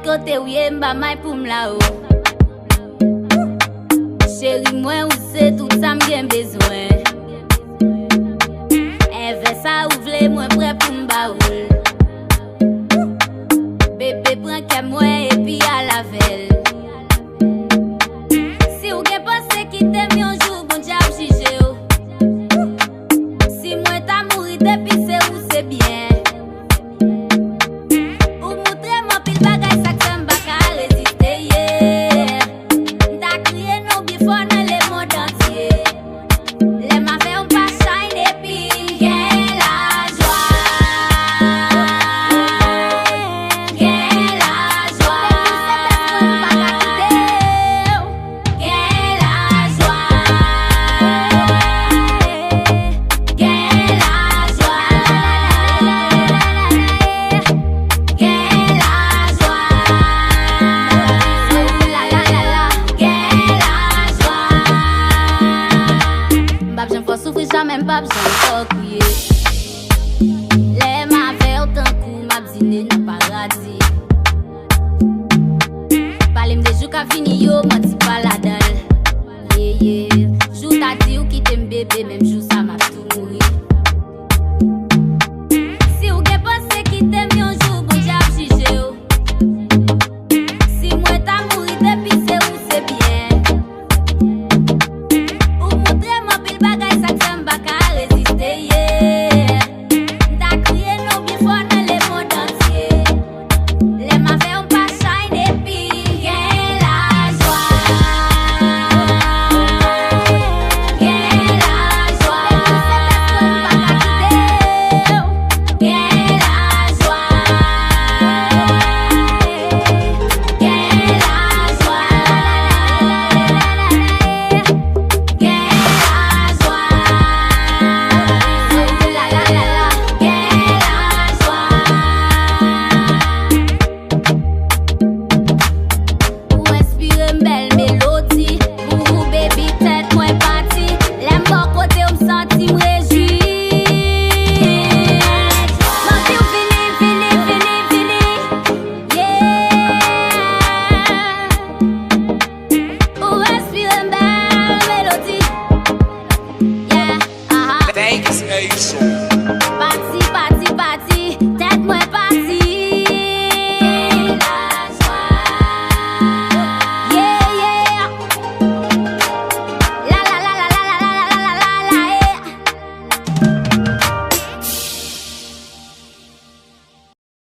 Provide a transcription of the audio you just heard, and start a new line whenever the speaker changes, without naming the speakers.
côté où y'a m'a mai pour m'la ou. Chérie moi où c'est tout ça m'gain besoin. Elle veut ça ouvre moi prêt pour m'baoul. Bébé prend qu'à moi et puis à la velle. Si ou gen pense qui t'aime un jour bon diable jugé ou. Si moi t'a mouri depuis c'est où c'est bien. Ou montrer moi pile bagay ça que m'pa ka résister yeah. T'a crié non bien fort dans le monde entier. Les ma fait on pas shine et puis gain la joie. Gain la joie. Gain la joie. Gain la joie. Gain la joie. La la la la. Gain la joie. M'pa besoin faut souffrir jamais, m'pa besoin faut crier. Les ma fait autant coup m'a dîné dans paradis. Parlez me de jours qu'a fini yo menti pas la dalle. Yeah yeah. Jou t'a dit ou qui t'aime bébé même jou ça m'a tout mouri. Si ou gen pense qui t'aime un jour bon diable jugé ou. Si moi t'a mouri depuis c'est où c'est bien. Ou montrer moi pile bagay ça que m'pa ka résister yeah. T'a crié non bien fort dans le monde entier. Les ma fait on pas shine et puis gain la joie. Gain la joie. Gain la joie. Gain la joie. Gain la joie. La la la la. Gain la joie. Ou inspire belle